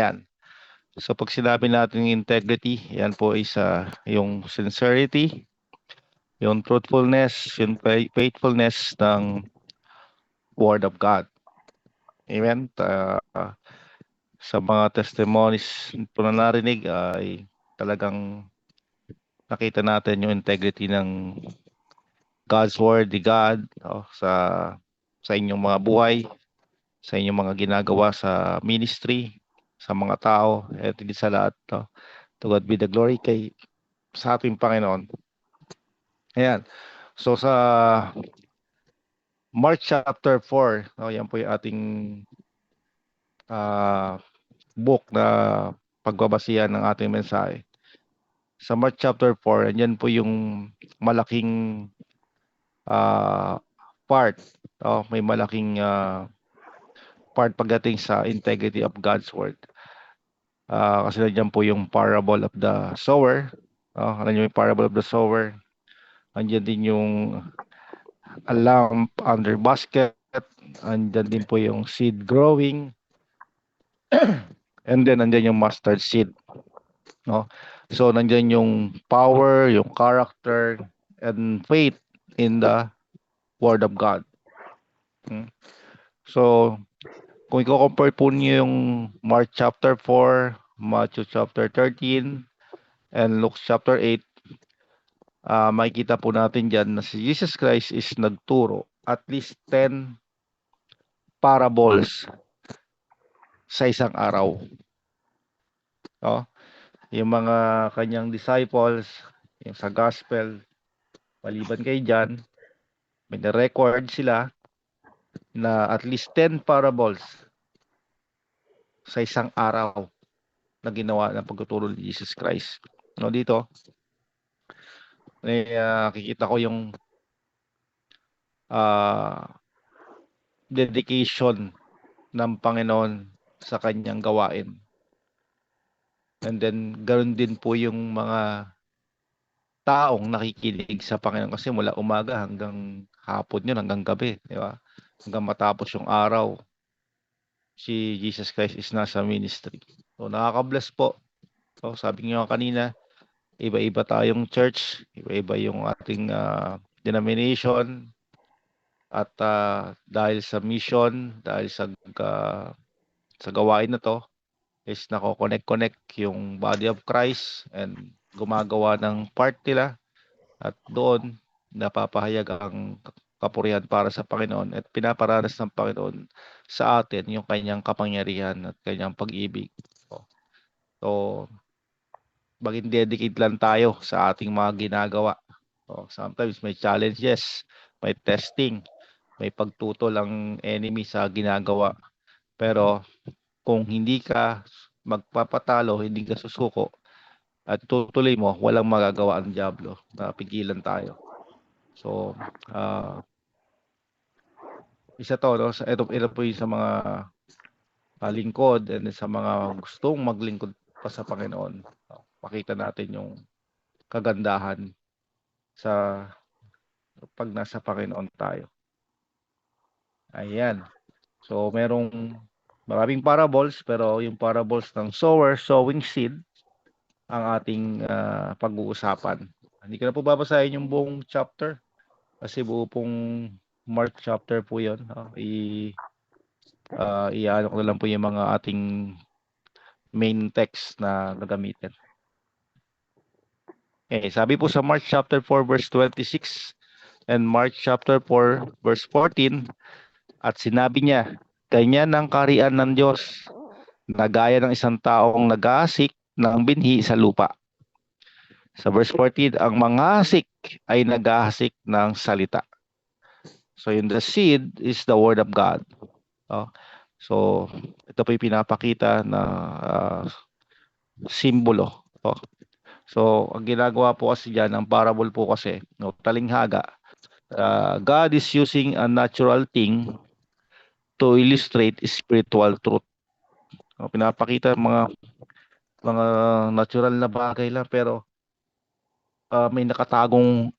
Ayan. So pag sinabi natin integrity, yan po is yung sincerity, yung truthfulness, yung faithfulness ng Word of God. Amen. Sa mga testimonies po na narinig ay talagang nakita natin yung integrity ng God's Word, the God, sa inyong mga buhay, sa inyong mga ginagawa sa ministry, sa mga tao, at hindi sa lahat. No? To God be the glory sa ating Panginoon. Ayan. So sa Mark chapter 4, no, yan po yung ating book na pagbabasihan ng ating mensahe. Sa Mark chapter 4, andyan po yung malaking part. May malaking part pagdating sa integrity of God's Word. Kasi nandiyan po yung parable of the sower. Ano yung parable of the sower? Andiyan din yung a lamp under basket. Andiyan din po yung seed growing. And then andiyan yung mustard seed. No? So nandiyan yung power, yung character, and faith in the Word of God. So kung i-compare po niyo yung Mark chapter 4, Matthew chapter 13, and Luke chapter 8, makikita po natin dyan na si Jesus Christ is nagturo at least 10 parables sa isang araw. Yung mga kanyang disciples, yung sa gospel, maliban kay John, may na-record sila na at least 10 parables sa isang araw na ginawa ng pagtuturo ni Jesus Christ. Dito, kikita ko yung dedication ng Panginoon sa kanyang gawain. And then, ganoon din po yung mga taong nakikinig sa Panginoon kasi mula umaga hanggang hapon yun, hanggang gabi, di ba? Hanggang matapos yung araw, si Jesus Christ is nasa ministry. So, nakaka-bless po. So, sabi niyo kanina, iba-iba tayong church, iba-iba yung ating denomination, at dahil sa mission, dahil sa gawain na to, is nako-connect yung body of Christ and gumagawa ng part nila at doon napapahayag ang kapurihan para sa Panginoon at pinaparanas ng Panginoon sa atin yung kanyang kapangyarihan at kanyang pag-ibig. So maging dedicate lang tayo sa ating mga ginagawa. Sometimes may challenges, may testing, may pagtutol ang enemy sa ginagawa. Pero kung hindi ka magpapatalo, hindi ka susuko, at tutuloy mo, walang magagawa ang diablo na pigilan tayo. So, isa to, no? Ito po yung sa mga lingkod and sa mga gustong maglingkod pa sa Panginoon. Pakita natin yung kagandahan sa pag nasa Panginoon tayo. Ayan. So, maraming parables, pero yung parables ng sower, sowing seed, ang ating pag-uusapan. Hindi ko na po babasahin yung buong chapter kasi buo pong Mark chapter po yun. Iano ko na lang po yung mga ating main text na gagamitin. Okay, sabi po sa Mark chapter 4 verse 26 and Mark chapter 4 verse 14, at sinabi niya, ganyan ang kaharian ng Diyos, na gaya ng isang taong nag-aasik ng binhi sa lupa. Sa verse 14, ang manghasik ay naghahasik ng salita. So yung the seed is the word of God. So ito po yung pinapakita na simbolo. So ang ginagawa po kasi dyan, ang parable po kasi, talinghaga, God is using a natural thing to illustrate spiritual truth. Pinapakita mga natural na bagay lang, pero may nakatagong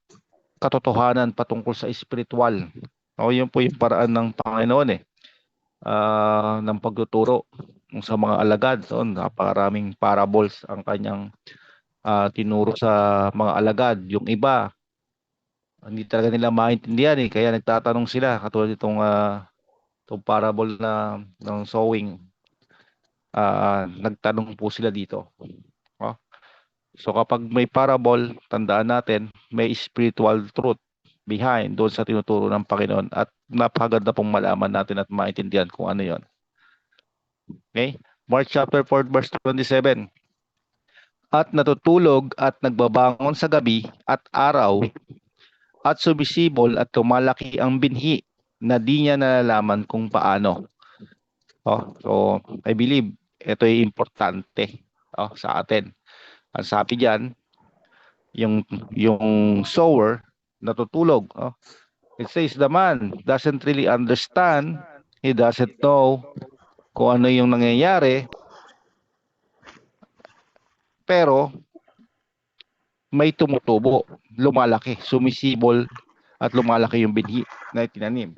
katotohanan patungkol sa spiritual. Yun po yung paraan ng Panginoon ng pagtuturo. sa mga alagad. So, napakaraming parables ang kanyang tinuro sa mga alagad. Yung iba, hindi talaga nila maintindihan eh. Kaya nagtatanong sila katulad itong parable na ng sowing. Nagtanong po sila dito. Oh. So kapag may parable, tandaan natin, may spiritual truth behind doon sa tinuturo ng Panginoon at napakaganda pong malaman natin at maintindihan kung ano yon. Okay? Mark chapter 4 verse 27. At natutulog at nagbabangon sa gabi at araw at sumisibol at tumalaki ang binhi na di niya nalalaman kung paano. So I believe ito ay importante sa atin. Ang sabi diyan, yung sower natutulog. It says the man doesn't really understand, he doesn't know kung ano yung nangyayari, pero may tumutubo, lumalaki, sumisibol at lumalaki yung binhi na itinanim.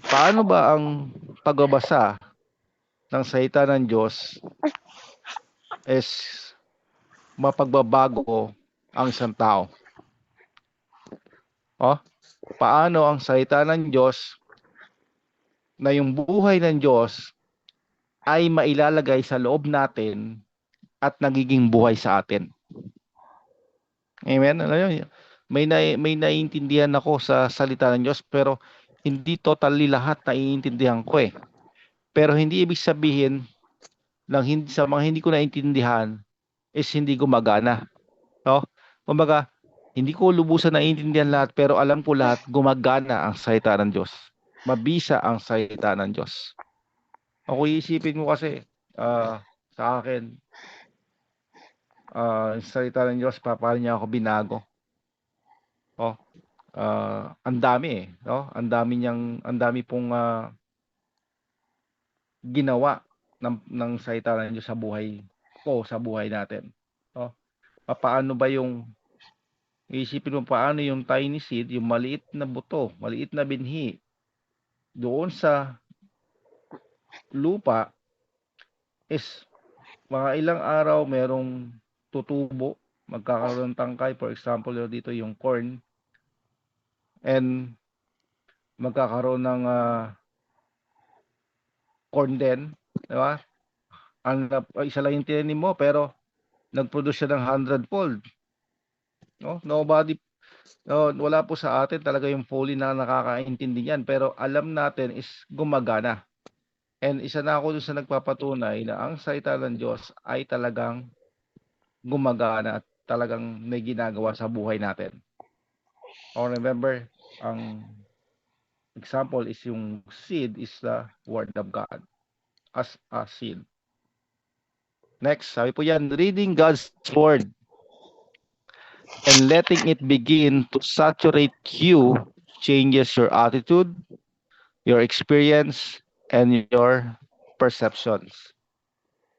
Paano ba ang pagbabasa ng salita ng Diyos is mapagbabago ang isang tao? Paano ang salita ng Diyos na yung buhay ng Diyos ay mailalagay sa loob natin at nagiging buhay sa atin? Amen? May naiintindihan ako sa salita ng Diyos, pero hindi totally lahat naiintindihan ko eh. Pero hindi ibig sabihin ng sa mga hindi ko naiintindihan is hindi gumagana. Kumbaga, hindi ko lubusan naiintindihan lahat, pero alam ko lahat, gumagana ang salita ng Diyos. Mabisa ang salita ng Diyos. Ako iisipin mo kasi sa akin, salita ng Diyos, paano niya ako binago? Ang dami ang dami pong ginawa ng salita ng Diyos sa buhay ko, sa buhay natin. Paano ba yung isipin mo, paano yung tiny seed, yung maliit na buto, maliit na binhi doon sa lupa is mga ilang araw merong tutubo, magkakaroon ng tangkay. For example, dito yung corn, and magkakaroon ng corn din, di ba? Isa lang yung tinanim mo, pero nag-produce siya ng 100-fold. Wala po sa atin talaga yung fully na nakakaintindi niyan, pero alam natin is gumagana. And isa na ako dun sa nagpapatunay na ang salita ng Diyos ay talagang gumagana at talagang may ginagawa sa buhay natin. Remember, ang example is yung seed is the word of God as a seed. Next, sabi po yan, reading God's word and letting it begin to saturate you changes your attitude, your experience, and your perceptions.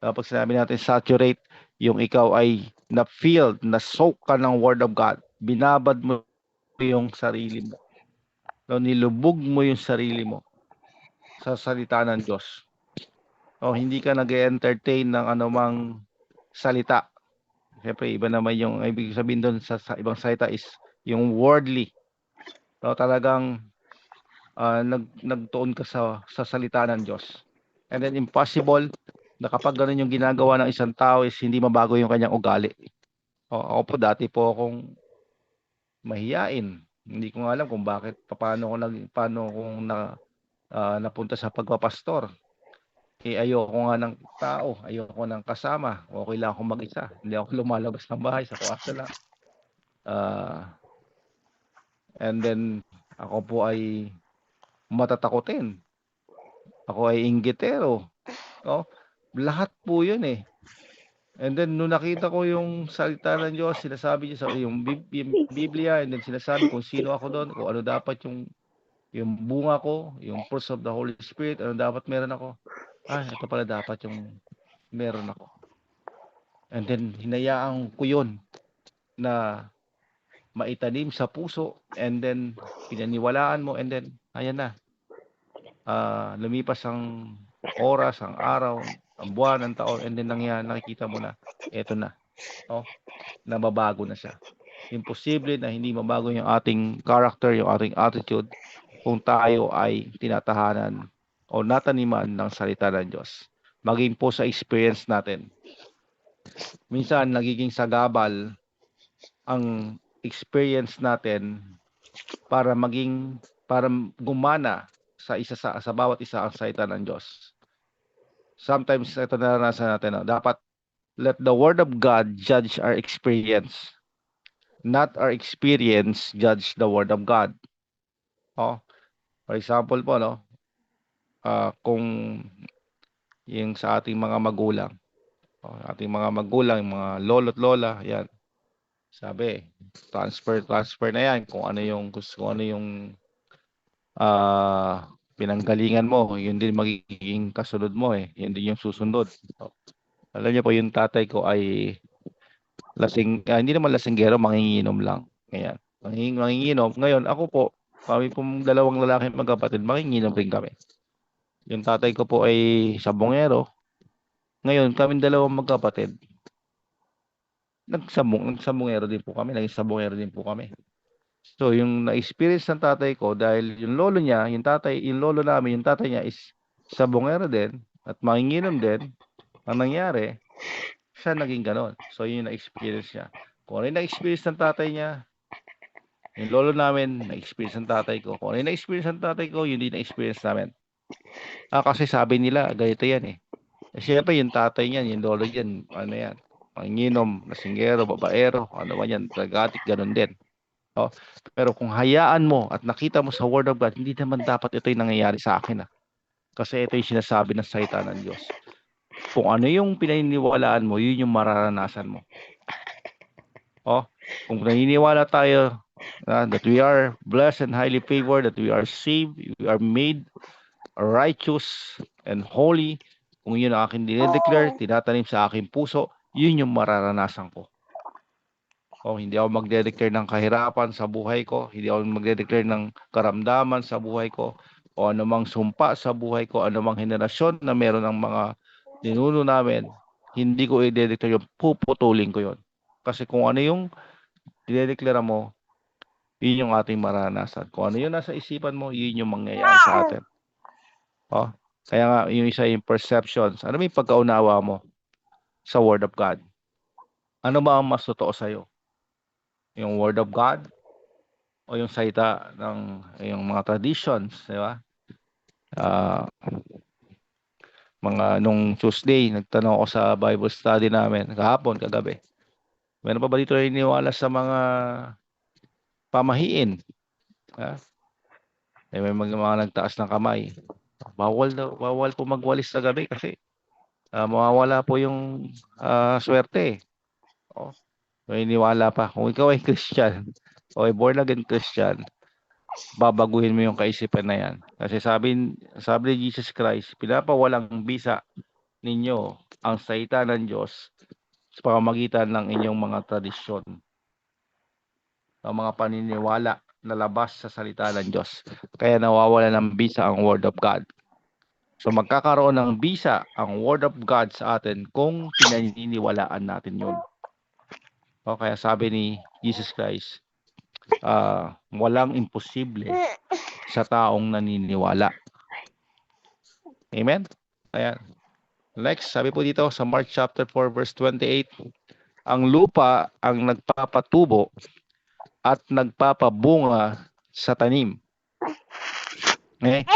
Pag sinabi natin saturate, yung ikaw ay na-filled, na-soak ka ng word of God, binabad mo yung sarili mo. Nilubog mo yung sarili mo sa salita ng Diyos. Hindi ka nag-entertain ng anumang salita. Siyempre, iba naman yung ibig sabihin doon sa ibang salita is yung worldly. Talagang nagtuon ka sa salita ng Diyos. And then impossible na kapag ganun yung ginagawa ng isang tao is hindi mabago yung kanyang ugali. Ako po dati po akong mahiyain. Hindi ko nga alam kung bakit, paano kung napunta sa pagpapastor. Ayoko nga ng tao, ayoko ng kasama. Okay lang ako mag-isa. Hindi ako lumalabas ng bahay, sa kwarto lang. And then ako po ay matatakotin. Ako ay inggitero. Lahat po yun eh. And then nung nakita ko yung salita ng Diyos, sinasabi niya sa yung Biblia, and then sinasabi kung sino ako doon, kung ano dapat yung bunga ko, yung fruits of the Holy Spirit, ano dapat meron ako. Ito pala dapat yung meron ako. And then hinayaan ko yun na maitanim sa puso, and then pinaniwalaan mo, and then ayan na. Lumipas ang oras, ang araw, ang buwan, ang taon, and then nakikita mo na, eto na. Oh, nababago na siya. Imposible na hindi mabago yung ating character, yung ating attitude kung tayo ay tinatahanan o nataniman ng salita ng Diyos. Maging po sa experience natin. Minsan nagiging sagabal ang experience natin para gumana sa bawat isa ang salita ng Diyos. Sometimes ito naranasan natin, no? Dapat let the word of God judge our experience, not our experience judge the word of God. Oh, for example po, no, kung yung sa ating mga magulang, yung mga lolo't lola, yan, sabi, transfer na yan, kung ano yung pinanggalingan mo, yun din magiging kasunod mo yun din yung susunod. So, alam niyo po, yung tatay ko ay hindi naman lasinggero, manginginom lang. Ayan. Manginginom. Ngayon, ako po, kami pong dalawang lalaki magkapatid, manginginom rin kami. Yung tatay ko po ay sabongero. Ngayon, kami dalawang magkapatid, nagsabongero din po kami, naging sabongero din po kami. So, yung na-experience ng tatay ko, dahil yung lolo niya, yung lolo namin, yung tatay niya is sabongero din, at manginginom din, ang nangyari, siya naging ganon. So, yun yung na-experience niya. Kung ano yung na-experience ng tatay niya, yung lolo namin, na-experience ng tatay ko. Kung ano yung na-experience ng tatay ko, yun din na-experience namin. Kasi sabi nila, ganito yan eh. Siyempre, yung tatay niyan, yung lolo niyan, ano yan, manginginom, lasinggero, babaero, ano man yan, tagatik, ganon din. Oh, pero kung hayaan mo at nakita mo sa Word of God, hindi naman dapat ito yung nangyayari sa akin. Kasi ito yung sinasabi ng salita ng Diyos. Kung ano yung pinaniniwalaan mo, yun yung mararanasan mo. Kung naniniwala tayo that we are blessed and highly favored, that we are saved, we are made righteous and holy, kung yun ang aking dinedeclare, tinatanim sa aking puso, yun yung mararanasan ko. Hindi ako magde-declare ng kahirapan sa buhay ko, hindi ako magde-declare ng karamdaman sa buhay ko, o anumang sumpa sa buhay ko, anumang henerasyon na meron ng mga ninuno namin, hindi ko i-declare yun, puputulin ko yun. Kasi kung ano yung dinedeklara mo, yun yung ating maranasan. Kung ano yung nasa isipan mo, yun yung mangyayari sa atin. Kaya nga, yung isa yung perceptions. Ano yung pagkaunawa mo sa Word of God? Ano ba ang mas totoo sa'yo? Yung Word of God o yung salita ng yung mga traditions, di ba? Nung Tuesday, nagtanong ako sa Bible study namin, kahapon, kagabi. Meron pa ba dito naniniwala sa mga pamahiin? May mga nagtaas ng kamay. Bawal po magwalis sa gabi kasi mawawala po yung swerte. Naniniwala pa. Kung ikaw ay Christian o ay born again Christian, babaguhin mo yung kaisipan na yan. Kasi sabi ni Jesus Christ, pinapawalang bisa ninyo ang salita ng Diyos sa pamamagitan ng inyong mga tradisyon, ang mga paniniwala na labas sa salita ng Diyos. Kaya nawawala ng bisa ang Word of God. So magkakaroon ng bisa ang Word of God sa atin kung pinaniniwalaan natin yun. Kaya sabi ni Jesus Christ, walang imposible sa taong naniniwala. Amen? Ayan. Next, sabi po dito sa Mark chapter 4 verse 28, ang lupa ang nagpapatubo at nagpapabunga sa tanim. Okay?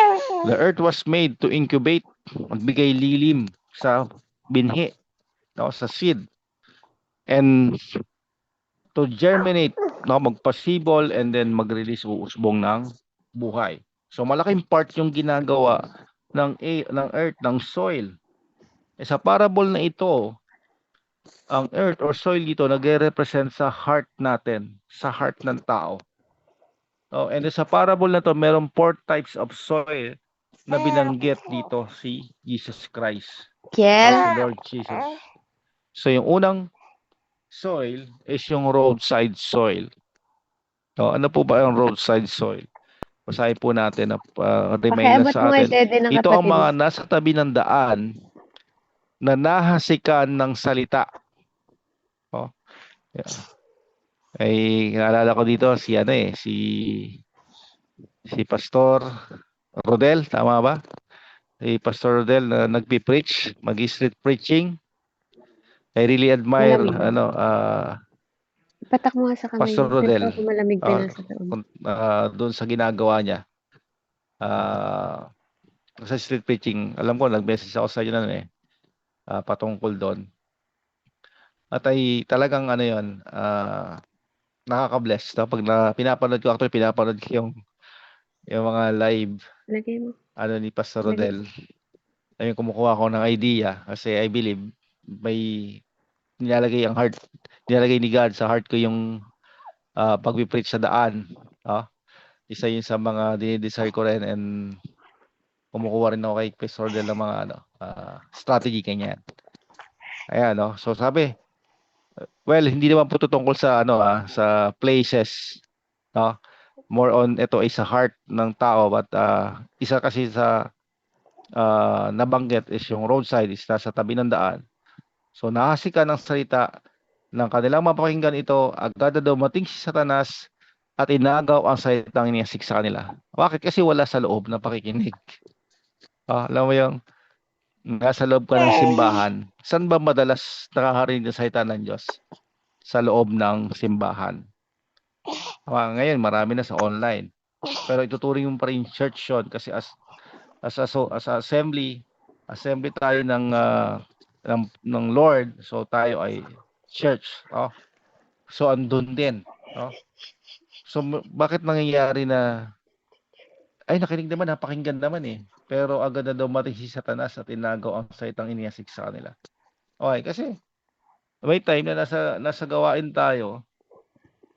The earth was made to incubate, magbigay lilim sa binhi, sa seed, and to germinate, magpasibol, and then mag-release usbong ng buhay. So malaking part yung ginagawa ng earth, ng soil. Sa parable na ito, ang earth or soil dito nagre-represent sa heart natin, sa heart ng tao. And sa parable na to, merong 4 types of soil na binanggit dito si Jesus Christ. Si Lord Jesus. So yung unang soil is yung roadside soil. Ano po ba yung roadside soil? Basahin po natin na remain na Pakiabot mo sa nga atin. siya din ng Ito ang kapatid. mga nasa tabi ng daan na nahasikan ng salita. Oh, yeah. Ay, naalala ko dito si ano si Pastor Rodel, tama ba? Si Pastor Rodel na nagpi-preach, mag-street preaching. I really admire Malamig. Patak mo nga sa kamay Pastor mo. Rodel Nagpapa malamig ka na sa loob. doon sa ginagawa niya. Sa street preaching, alam ko nag-message ako sa inyo na patungkol doon. At ay talagang ano 'yon, nakaka-bless no? Pag pinapanood ko, actually pinapanood ko yung mga live Lagay mo. ni Pastor Lagay. Rodel. Ayun, kumukuha ako ng idea kasi I believe may nilalagay ni God sa heart ko yung pagpi-preach sa daan. Isa yun sa mga dinidesire ko rin, and kumukuha rin ako kay Pastor Rodel ng mga strategy kanyan. Ayan, no? So sabi, well, hindi naman po tungkol sa sa places, no? More on ito ay sa heart ng tao, but isa kasi sa nabanggit is yung roadside is nasa tabi ng daan. So nahasikan ng salita ng kanilang mapakinggan ito, agad na dumating si Satanas at inagaw ang salitang iniyasik sa kanila. Bakit? Kasi wala sa loob na pakikinig. Alam mo yung nasa loob ka ng simbahan, saan ba madalas nakakarinig ng salita ng Diyos? Sa loob ng simbahan. Ngayon, marami na sa online. Pero ituturing mo pa rin church yun kasi as assembly tayo ng Lord, so tayo ay church. So andun din. So bakit nangyayari na nakinig naman, napakinggan naman pero agad na dumating si Satanas at inagaw ang salitang iniyasik sa kanila. Okay, kasi may time na nasa gawain tayo,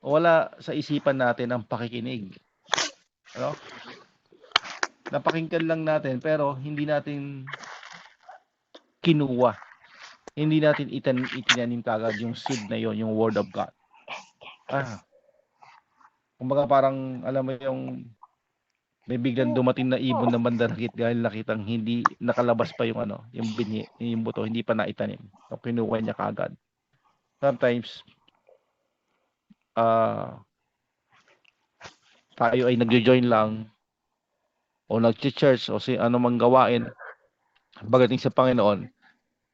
wala sa isipan natin ang pakikinig. Napakinggan lang natin pero hindi natin kinuha. Hindi natin itinanim kagad yung seed na yon, yung word of God. Kumbaga parang alam mo yung may biglang dumating na ibon na mandaragit dahil nakitang hindi nakalabas pa yung yung binhi, yung buto, hindi pa naitanim. So kinuha niya kagad. Sometimes tayo ay nagjo-join lang o nagche-church o ano mang gawain pagdating sa Panginoon,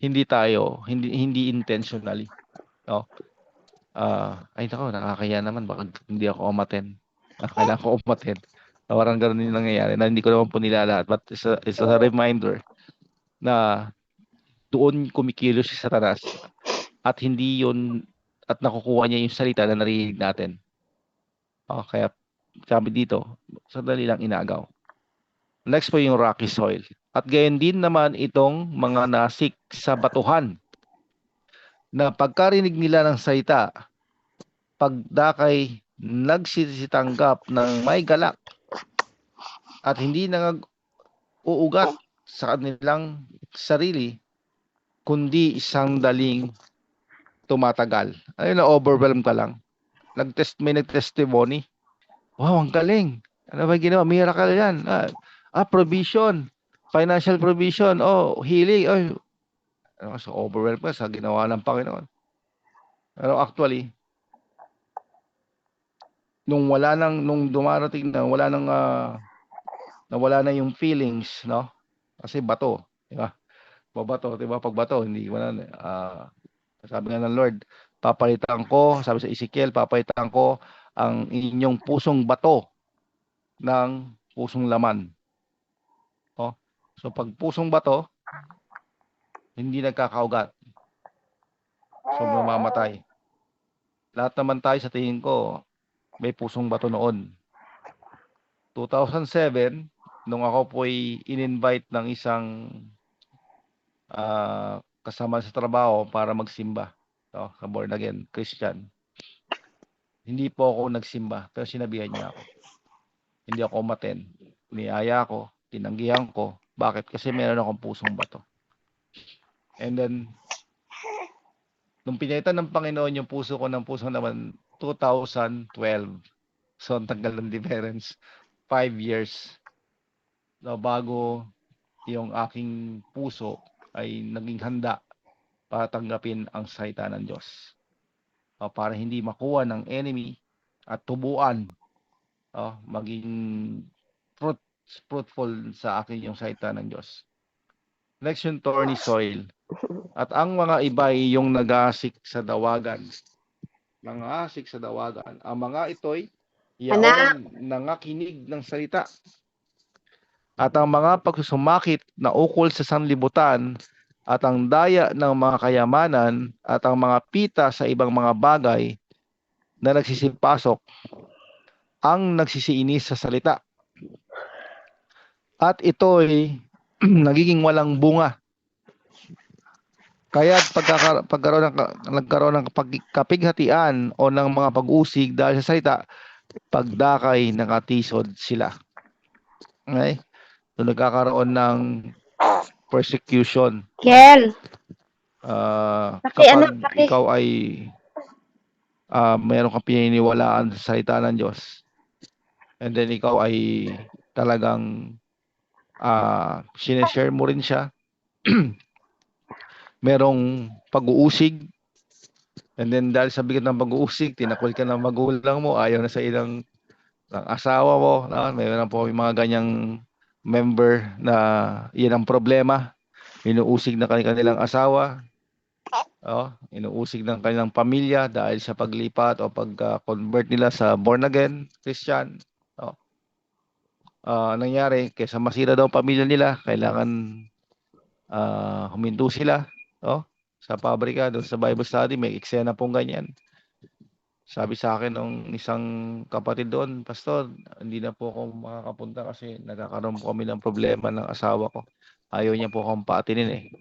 hindi intentionally. Ay nako, nakakaya naman, baka hindi ako umattend. Kailangan ko umattend. Parang ganoon yung nangyayari na hindi ko naman po nilalahat, but it's a reminder na doon kumikilos si Satanas at hindi yun, at nakukuha niya yung salita na narinig natin. Kaya sabi dito, sandali lang inagaw. Next po yung rocky soil. At gayon din naman itong mga nasik sa batuhan na pagkarinig nila ng salita, pagdakay nagsisitanggap ng may galak at hindi uugat sa kanilang sarili, kundi isang daling tumatagal. Ayun, na-overwhelm ka lang. May nag-testimony. Wow, ang galing. Ano ba ginawa? Miracle yan. Provision. Financial provision. Healing. So overwhelmed ka sa ginawa ng Panginoon. Pero actually, nung dumarating na wala na yung feelings, no? Kasi bato, di ba? Babato, di ba? Pag bato, hindi wala sabi nga ng Lord, papalitan ko, sabi sa Ezekiel, papalitan ko ang inyong pusong bato ng pusong laman. So pag pusong bato, hindi nagkakaugat. So mamamatay. Lahat naman tayo sa tingin ko, may pusong bato noon. 2007, nung ako po'y in-invite ng isang kasama sa trabaho para magsimba, sa born again Christian. Hindi po ako nagsimba, pero sinabihan niya ako. Hindi ako umattend. Niyaya ko, tinanggihan ko. Bakit? Kasi meron akong pusong bato. And then, nung pinalitan ng Panginoon yung puso ko ng pusong naman, 2012. So, ang tagal ng difference. 5 years na bago yung aking puso ay naging handa para tanggapin ang salita ng Diyos. Para hindi makuha ng enemy at tubuan, maging fruitful sa akin yung salita ng Diyos. Next yung thorny soil. At ang mga iba ay yung nag-aasik sa dawagan. Nang-aasik sa dawagan. Ang mga ito'y yaon nangakinig ng salita. At ang mga pagsusumakit na ukol sa sanlibutan at ang daya ng mga kayamanan at ang mga pita sa ibang mga bagay na nagsisipasok ang nagsisiinis sa salita. At ito'y nagiging walang bunga. Kaya nagkaroon ng kapighatian o ng mga pag-usig dahil sa salita, pagdakay nakatisod sila. Okay? So nagkakaroon ng persecution. Kel! Kapag ikaw ay mayroon kang pininiwalaan sa salita ng Diyos, and then ikaw ay talagang sineshare mo rin siya, merong pag-uusig, and then dahil sa bigat ng pag-uusig, tinakol ka ng magulang mo, ayaw na sa ilang ng asawa mo, mayroon po yung mga ganyang member na yan ang problema, inuusig na kanilang asawa, inuusig ng kanilang pamilya dahil sa paglipat o pag-convert nila sa born again Christian. Nangyari, kaysa masira daw ang pamilya nila, kailangan huminto sila sa pabrika, doon sa Bible study, may eksena pong ganyan. Sabi sa akin ng isang kapatid doon, Pastor, hindi na po ako makakapunta kasi nagkakaroon po kami ng problema ng asawa ko. Ayaw niya po akong paatinin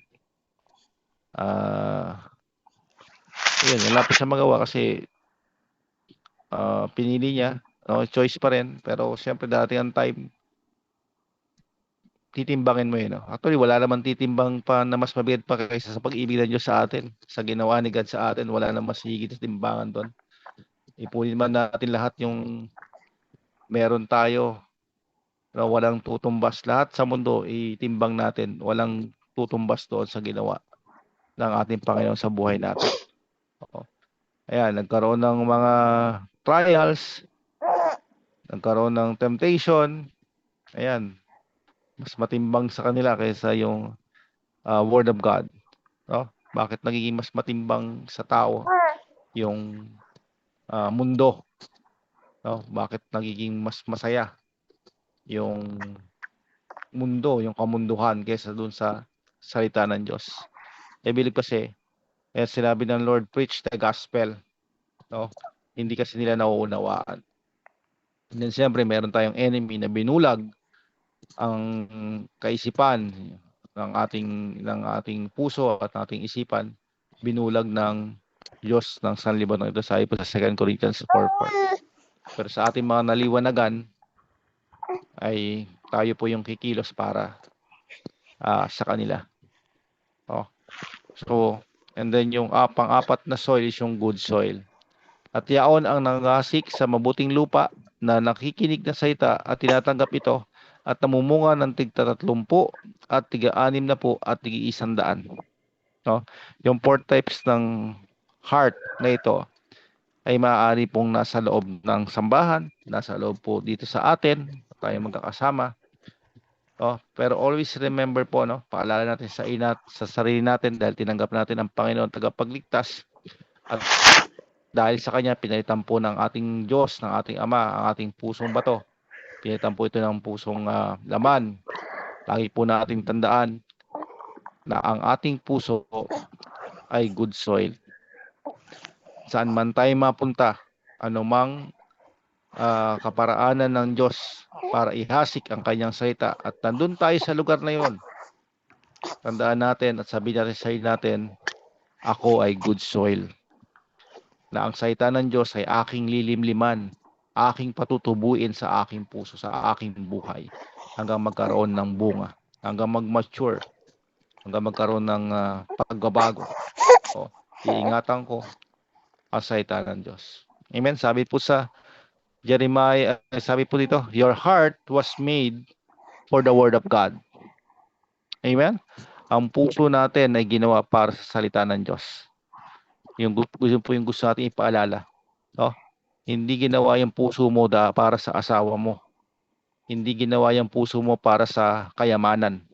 yun, wala pa siya magawa kasi pinili niya, choice pa rin, pero siyempre darating ang time, titimbangin mo yun. Actually, wala naman titimbang pa na mas mabigat pa kaysa sa pag-ibig ng Diyos sa atin, sa ginawa ni God sa atin, wala naman mas higit na timbangan doon. Ipunin man natin lahat yung meron tayo na walang tutumbas. Lahat sa mundo, itimbang natin, walang tutumbas doon sa ginawa ng ating Panginoon sa buhay natin. Ayan, nagkaroon ng mga trials, nagkaroon ng temptation, ayan, mas matimbang sa kanila kaysa yung Word of God. Bakit nagiging mas matimbang sa tao yung mundo? Bakit nagiging mas masaya yung mundo, yung kamunduhan kaysa dun sa salita ng Diyos? Believe kasi, sinabi ng Lord, preach the gospel. Hindi kasi nila nauunawaan. And then siyempre, meron tayong enemy na binulag ang kaisipan ng ating puso at ating isipan, binulag ng Diyos ng sanlibutan. Ito sabi po sa 2 Corinthians 4:4. Pero sa ating mga naliwanagan ay tayo po yung kikilos para sa kanila. So, and then yung pang-apat na soil is yung good soil. At yaon ang nangasik sa mabuting lupa na nakikinig na salita at tinatanggap ito at namumunga ng tig-30 at tig-60 at tig-100. Yung 4 types ng heart na ito ay maaari pong nasa loob ng sambahan, nasa loob po dito sa atin, tayo magkakasama. Pero always remember po, paalala natin sa sarili natin dahil tinanggap natin ang Panginoon tagapagligtas. At dahil sa Kanya, pinalitan po ng ating Diyos, ng ating Ama, ang ating pusong bato. Pinalitan po ito ng pusong laman. Lagi po nating tandaan na ang ating puso ay good soil. Saan man tayo mapunta, anumang kaparaanan ng Diyos para ihasik ang Kanyang salita at nandun tayo sa lugar na yon, tandaan natin at sabihin natin sa sarili natin, ako ay good soil. Na ang salita ng Diyos ay aking lilimliman, aking patutubuin sa aking puso, sa aking buhay, hanggang magkaroon ng bunga, hanggang mag-mature, hanggang magkaroon ng pagbabago. Iingatan ko ang salita ng Diyos. Amen. Sabi po sa Jeremiah, sabi po dito, your heart was made for the word of God. Amen? Ang puso natin ay ginawa para sa salita ng Diyos. Yung gusto natin ipaalala. No? Hindi ginawa yung puso mo para sa asawa mo. Hindi ginawa yung puso mo para sa kayamanan.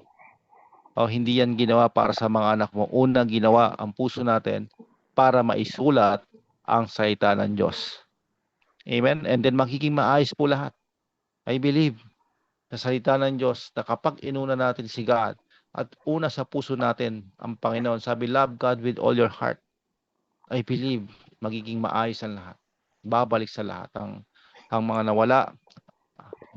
O hindi yan ginawa para sa mga anak mo. Unang ginawa ang puso natin para maisulat ang salita ng Diyos. Amen? And then magiging maayos po lahat. I believe sa salita ng Diyos na kapag inuna natin si God at una sa puso natin ang Panginoon, sabi, love God with all your heart. I believe magiging maayos ang lahat. Babalik sa lahat. Ang mga nawala,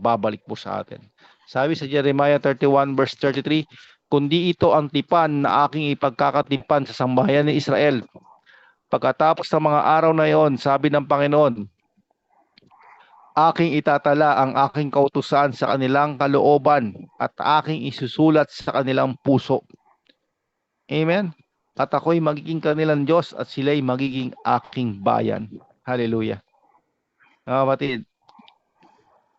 babalik po sa atin. Sabi sa Jeremiah 31 verse 33, kundi ito ang tipan na aking ipagkakatipan sa sambahayan ni Israel. Pagkatapos ng mga araw na iyon, sabi ng Panginoon, aking itatala ang aking kautusan sa kanilang kalooban at aking isusulat sa kanilang puso. Amen? At ako'y magiging kanilang Diyos at sila'y magiging aking bayan. Hallelujah. Mga kapatid,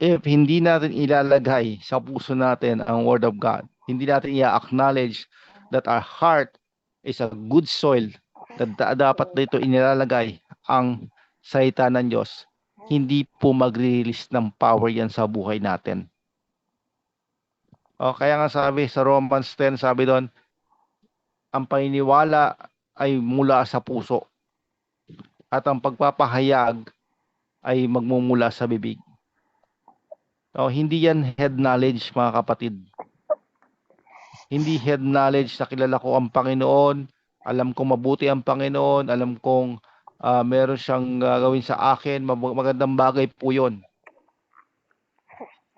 if hindi natin ilalagay sa puso natin ang Word of God, hindi natin i-acknowledge that our heart is a good soil, that dapat dito inilalagay ang salita ng Diyos, hindi po mag-release ng power yan sa buhay natin. O, kaya nga sabi sa Romans 10, sabi doon, ang paniniwala ay mula sa puso at ang pagpapahayag ay magmumula sa bibig. O, hindi yan head knowledge, mga kapatid. Hindi head knowledge na kilala ko ang Panginoon, alam kong mabuti ang Panginoon, alam kong meron siyang gawin sa akin, magandang bagay po yun.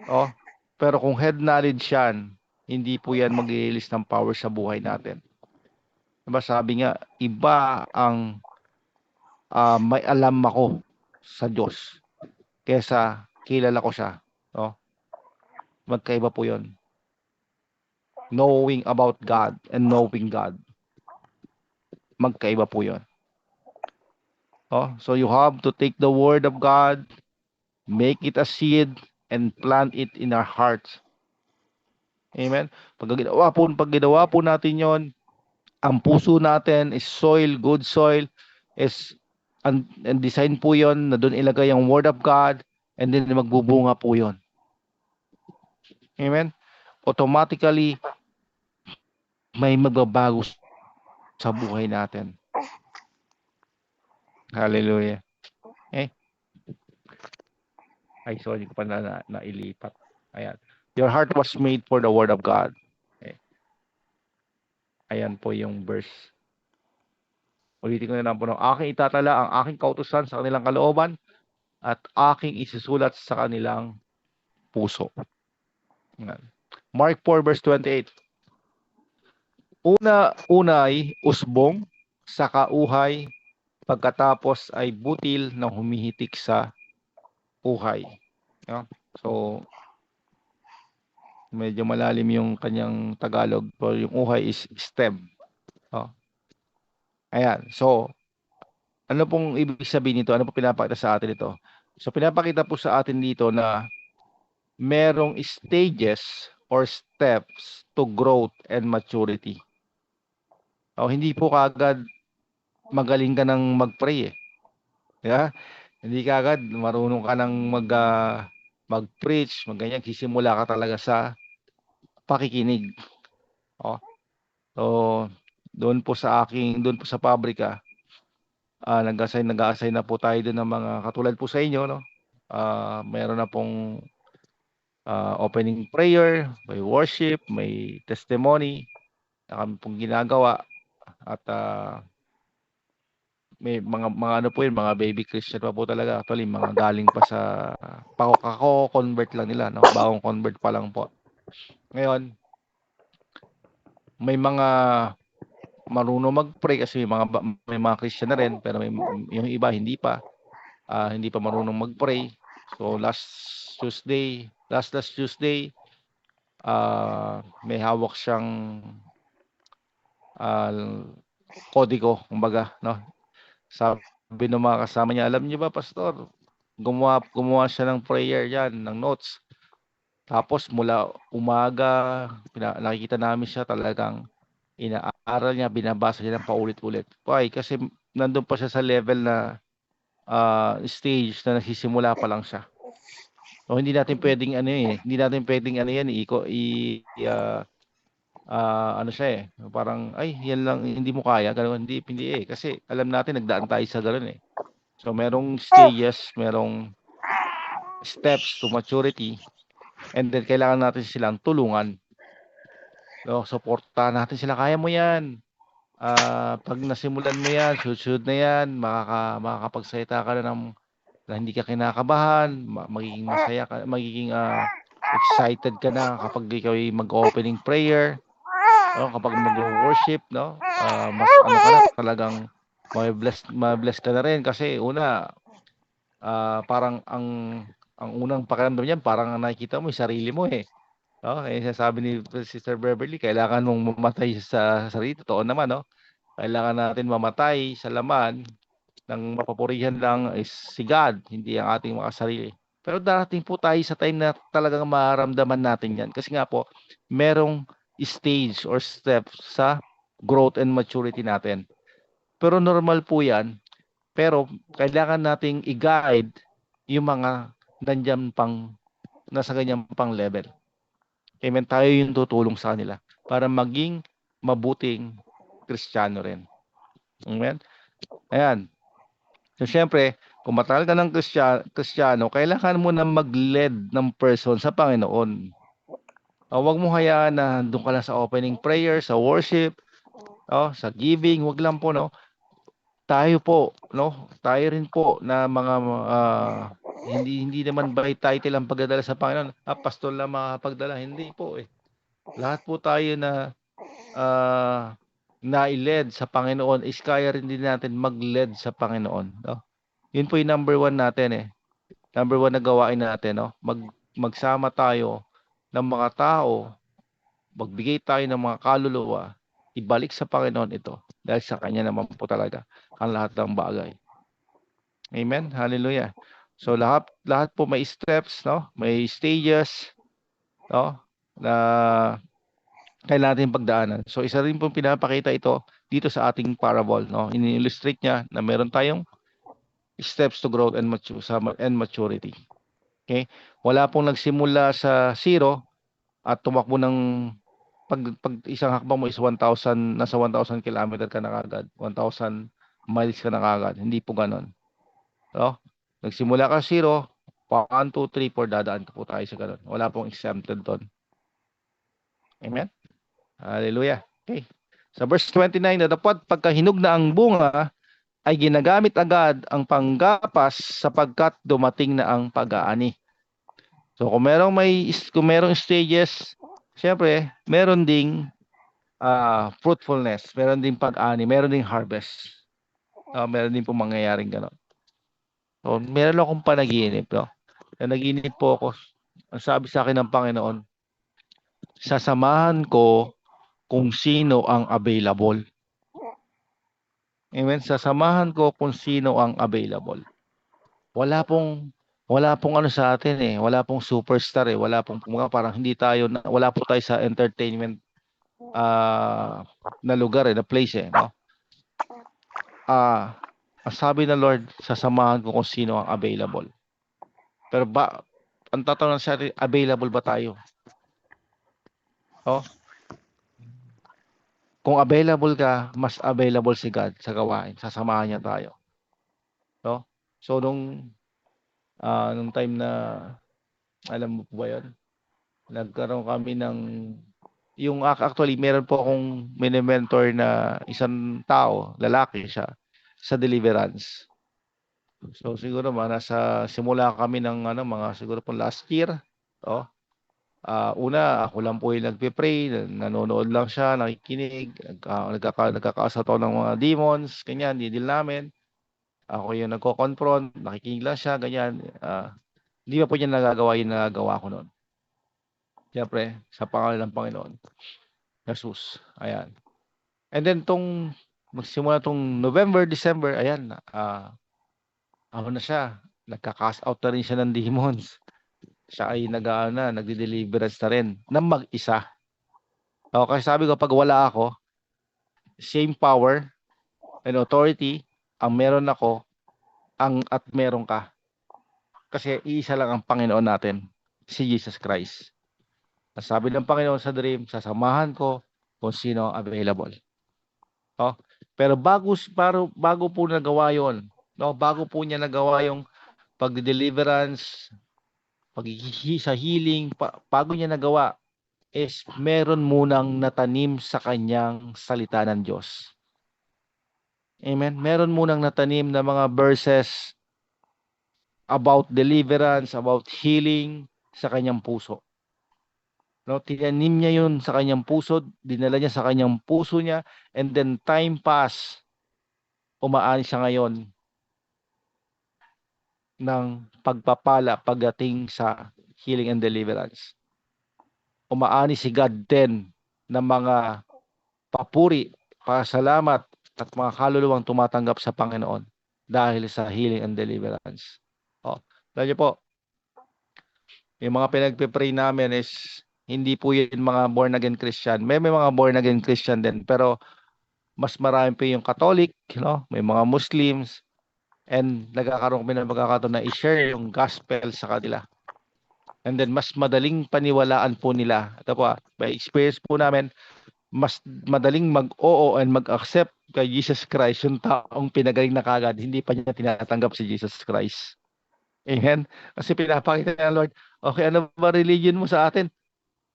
Oh, pero kung head knowledge yan, hindi po yan mag-release ng power sa buhay natin. Diba sabi nga, iba ang may alam ako sa Diyos kesa kilala ko siya. Oh, magkaiba po yun. Knowing about God and knowing God. Magkaiba po yun. Oh, so you have to take the word of God, make it a seed, and plant it in our hearts. Amen? Pag ginawa po natin yon, ang puso natin is soil, good soil, is and design po yon na doon ilagay ang word of God, and then magbubunga po yon. Amen? Automatically, may magbabago sa buhay natin. Hallelujah. Okay? Ay, sorry ko pa nailipat. Ayan. Your heart was made for the word of God. Okay. Ayan po yung verse. Ulitin ko na lang po. Aking itatala ang aking kautusan sa kanilang kalooban at aking isusulat sa kanilang puso. Ayan. Mark 4 verse 28. Unay usbong, saka uhay, pagkatapos ay butil na humihitik sa uhay. Yeah. So, medyo malalim yung kanyang Tagalog, pero yung uhay is stem. Oh. Ayan. So, ano pong ibig sabihin nito? Ano pong pinapakita sa atin ito? So, pinapakita po sa atin dito na merong stages or steps to growth and maturity. O, hindi po kagad magaling ka ng mag-pray eh. Yeah? Hindi kagad marunong ka ng mag-preach, magganyan, sisimula ka talaga sa pakikinig. O, so, doon po sa pabrika, nag-assign na po tayo doon ng mga katulad po sa inyo, no? Mayroon na pong opening prayer, may worship, may testimony na kami pong ginagawa at may mga ano po yun, mga baby Christian pa po talaga. Actually, mga galing pa sa convert lang nila, no? Bagong convert pa lang po. Ngayon, may mga marunong mag-pray kasi may mga Christian na rin, pero yung iba hindi pa marunong mag-pray. So last Tuesday, may hawak siyang kodigo, kumbaga, no? Sabi ng mga kasama niya, alam niyo ba, pastor, gumawa siya ng prayer yan, ng notes. Tapos mula umaga, nakikita namin siya talagang inaaral niya, binabasa niya ng paulit-ulit. Why? Kasi nandun pa siya sa level na stage na nagsisimula pa lang siya. So hindi natin pwedeng hindi natin pwedeng yan, ano siya parang ay yan lang hindi mo kaya, gano'n hindi kasi alam natin nagdaan tayo sa gano'n eh. So merong stages, merong steps to maturity, and then kailangan natin silang tulungan. So suportahan natin sila, kaya mo yan. Pag nasimulan mo yan, sunod na yan, makakapagsalita ka na hindi ka kinakabahan, magiging masaya ka, magiging excited ka na kapag ikaw ay mag-opening prayer, kapag mag-worship, no? Mas ano ka na, talagang ma-bless ka na rin kasi una, parang ang unang pakiramdam niyan, parang nakikita mo yung sarili mo eh. Sabi ni Sister Beverly, kailangan mong mamatay sa sarili. Totoo naman, no? Kailangan natin mamatay sa laman, ng mapapurihan lang is si God, hindi ang ating mga sarili. Pero darating po tayo sa time na talagang mararamdaman natin yan. Kasi nga po, merong stage or step sa growth and maturity natin. Pero normal po yan. Pero kailangan nating i-guide yung mga nandiyan pang, nasa ganyan pang level. Amen, tayo yung tutulong sa kanila para maging mabuting Kristiyano rin. Amen? Ayan. So, syempre, kung matagal ka ng Kristiyano, kailangan mo na mag-lead ng person sa Panginoon. Huwag mo hayaan na doon ka lang sa opening prayer, sa worship, sa giving, wag lang po, no? Tayo po, no? Tayo rin po na mga hindi naman by title ang pagdadala sa Panginoon. Pastor lang makakapagdala. Hindi po eh. Lahat po tayo na na-led sa Panginoon is kaya rin din natin mag-led sa Panginoon, no? Yun po yung number 1 natin eh. Number 1 na gawain natin, no? Magsama tayo ng mga tao, magbigay tayo ng mga kaluluwa, ibalik sa Panginoon ito. Dahil sa Kanya naman po talaga ang lahat ng bagay. Amen? Hallelujah. So lahat po may steps, no? May stages, no? Na kailangan natin pagdaanan. So isa rin pong pinapakita ito dito sa ating parable, no? Ini-illustrate niya na meron tayong steps to growth and maturity. Okay? Wala pong nagsimula sa 0 at tumakbo ng pag isang hakbang mo is 1,000, nasa 1,000 kilometer ka na kagad, 1,000 miles ka na kagad. Hindi po ganoon. No? Nagsimula ka 0, 1, 2, 3, 4, dadaan po tayo sa ganoon. Wala pong exempted doon. Amen? Hallelujah. Okay. Sa verse 29, na dapat pagkahinog na ang bunga, ay ginagamit agad ang panggapas sapagkat dumating na ang pag-aani. So kung merong stages, syempre, meron ding fruitfulness, meron ding pag-ani, meron ding harvest. Meron din po mangyayaring gano'n. So meron akong panaginip, no? Nanaginip po ako. Ang sabi sa akin ng Panginoon, sasamahan ko kung sino ang available. Amen. Sasamahan ko kung sino ang available. Wala pong ano sa atin eh. Wala pong superstar eh. Wala pong parang wala po tayo sa entertainment na lugar eh, na place eh, no? Ang sabi ng Lord, sasamahan ko kung sino ang available. Pero ang tatanong sa atin, available ba tayo? Kung available ka, mas available si God sa gawain. Sasamahan niya tayo. No? So, nung time na, alam mo po ba yun? Nagkaroon kami ng, actually, meron po akong mini-mentor na isang tao, lalaki siya, sa deliverance. So, siguro nasa simula kami ng mga siguro po last year. Una, ako lang po yung nagpe-pray, nanonood lang siya, nakikinig, nagkakasato ng mga demons, ganyan, didil namin. Ako yung nagko-confront, nakikinig lang siya, ganyan. Hindi pa po niya nagagawa yung nagagawa ko noon. Siyempre, sa pangalan ng Panginoon, Jesus. Ayan. And then, magsimula tong November, December, ayan, ano na siya, Nagka-cast out na rin siya ng demons. Siya ay nagde-deliverance na rin ng mag-isa. Okay, sabi ko, pag wala ako, same power and authority ang meron ako at meron ka. Kasi iisa lang ang Panginoon natin, si Jesus Christ. Sabi ng Panginoon sa dream, sasamahan ko kung sino ang available. Oh, pero bago po nagawa 'yon, no, bago po niya nagawa yung pagde-deliverance, sa healing, bago niya nagawa is meron munang natanim sa kanyang salita ng Diyos. Amen. Meron munang natanim na mga verses about deliverance, about healing sa kanyang puso. No, tinanim niya 'yun sa kanyang puso, dinala niya sa kanyang puso niya, and then time pass, umaani siya ngayon ng pagpapala pagdating sa healing and deliverance. Umaani si God din ng mga papuri, pasalamat at mga kaluluwang tumatanggap sa Panginoon dahil sa healing and deliverance. Alam niyo po, yung mga pinagpe-pray namin is hindi po yun mga born again Christian. May mga born again Christian din, pero mas marami po yung Catholic, no? May mga Muslims, and nagkakaroon kami ng pagkakataon na i-share yung gospel sa kanila. And then mas madaling paniwalaan po nila. Ito po, by experience po namin, mas madaling mag-oo and mag-accept kay Jesus Christ yung taong pinagaling na kagad, hindi pa niya tinatanggap si Jesus Christ. Amen? Kasi pinapakita niya, Lord, okay, ano ba religion mo sa atin?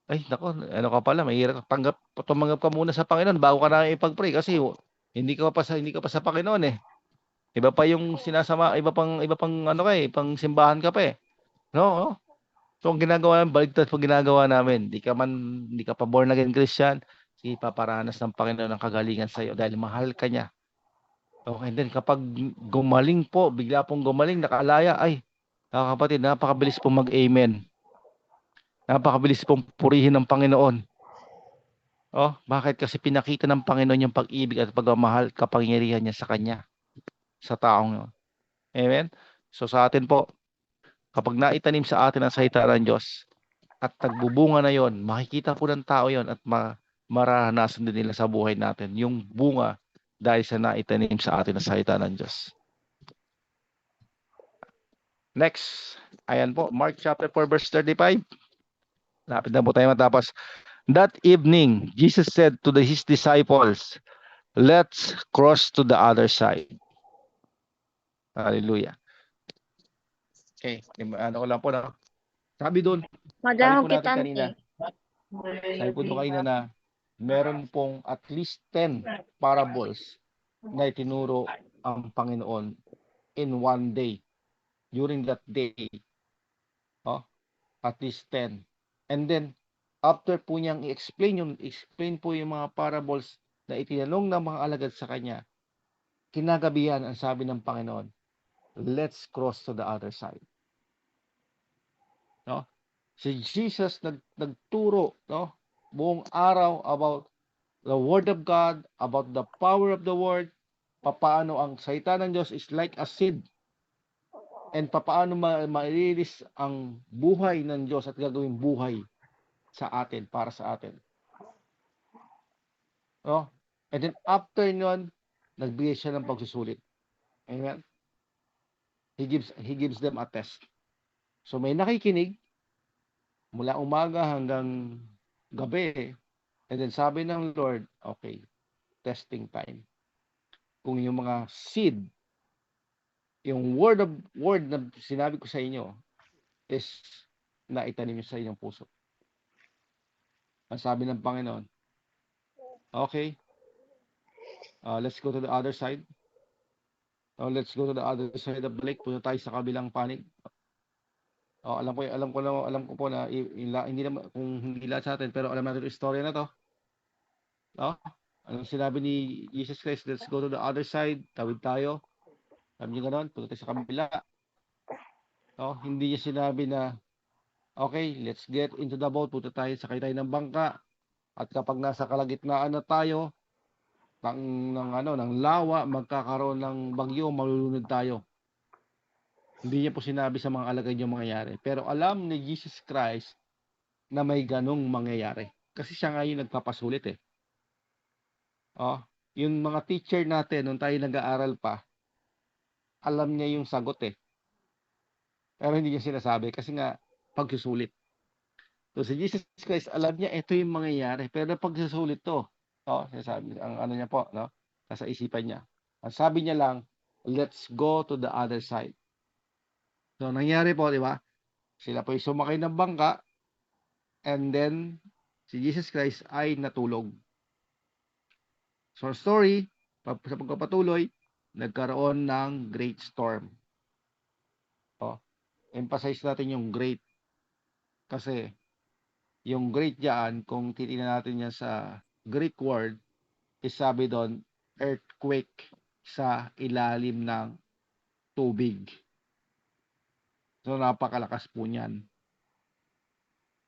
Ay, nako, ano ka pala, mahirap tumanggap ka muna sa Panginoon bago ka na ipag-pray kasi hindi ka pa sa Panginoon eh. Iba pa yung iba pang ano ka eh, pang simbahan ka pa eh. No? So ang ginagawa namin, baligtad po ginagawa namin. Hindi ka pa born again Christian, sige, paparanas ng Panginoon ng kagalingan sa iyo dahil mahal ka niya. Okay, then kapag gumaling po, bigla pong gumaling, nakalaya, ay, kapatid, napakabilis pong mag-amen. Napakabilis pong purihin ng Panginoon. Bakit? Kasi pinakita ng Panginoon yung pag-ibig at pagmamahal, kapangyarihan niya sa kanya, sa taong yun. Amen? So sa atin po, kapag naitanim sa atin ang salita ng Diyos at nagbubunga na yon, makikita po ng tao yon at mararanasan din nila sa buhay natin yung bunga dahil sa naitanim sa atin ang salita ng Diyos. Next, ayan po, Mark chapter 4 verse 35. Lapit na po tayo matapos. That evening, Jesus said to his disciples, let's cross to the other side. Hallelujah. Okay, ano ko lang po na. Sabi doon, sabi po natin kanina, sabi po doon kanina na meron pong at least 10 parables na itinuro ang Panginoon in one day. During that day, at least 10. And then, after po niyang i-explain po yung mga parables na itinanong ng mga alagad sa kanya, kinagabihan ang sabi ng Panginoon, let's cross to the other side. No? Si Jesus nagturo, no, buong araw about the Word of God, about the power of the Word, papaano ang salita ng Diyos is like a seed, and papaano ma-release ang buhay ng Diyos at gagawing buhay sa atin, para sa atin. No? And then after nun, nagbigay siya ng pagsusulit. Amen? He gives them a test. So may nakikinig mula umaga hanggang gabi. And then sabi ng Lord, okay, testing time. Kung yung mga seed, yung word na sinabi ko sa inyo is naitanim sa inyong puso. Ang sabi ng Panginoon, okay, let's go to the other side. Let's go to the other side of the lake. Punta tayo sa kabilang panig. Alam ko po na hindi naman kung hindi lahat sa atin, pero alam natin yung istorya na to. Anong sinabi ni Jesus Christ? Let's go to the other side. Tawid tayo. Sabi niyo gano'n, punta tayo sa kabila. Hindi niya sinabi na, okay, let's get into the boat. Punta tayo, sakay tayo ng bangka. At kapag nasa kalagitnaan na tayo ng lawa, magkakaroon ng bagyo, malulunod tayo. Hindi niya po sinabi sa mga alagad yung mangyayari. Pero alam ni Jesus Christ na may ganong mangyayari. Kasi siya nga yung nagpapasulit eh. Oh, yung mga teacher natin nung tayo nag-aaral pa, alam niya yung sagot eh. Pero hindi niya sinasabi kasi nga pagsusulit. So si Jesus Christ, alam niya ito yung mangyayari. Pero pagsusulit to, sinasabi, ang ano niya po, no? Nasa isipan niya. Ang sabi niya lang, let's go to the other side. So nangyari po, di ba? Sila po yung sumakay ng bangka and then si Jesus Christ ay natulog. So story, sa pagpapatuloy, nagkaroon ng great storm. Emphasize natin yung great kasi yung great diyan, kung titingnan natin yan sa Greek word, is sabi doon, earthquake sa ilalim ng tubig. So napakalakas po niyan.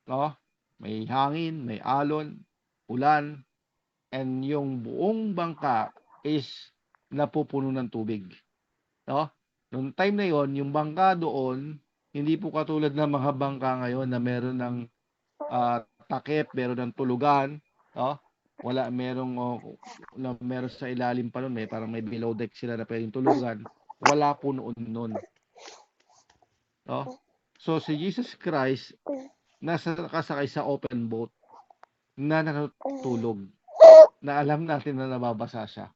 No? May hangin, may alon, ulan, and yung buong bangka is napupuno ng tubig. No? Noong time na yon, yung bangka doon, hindi po katulad ng mga bangka ngayon na meron ng takip, meron ng tulugan, no? Wala, meron sa ilalim pa nun, parang may below deck sila na pwedeng tulugan. Wala po noon. No? So si Jesus Christ nakasakay sa open boat na natutulog, na alam natin na nababasa siya.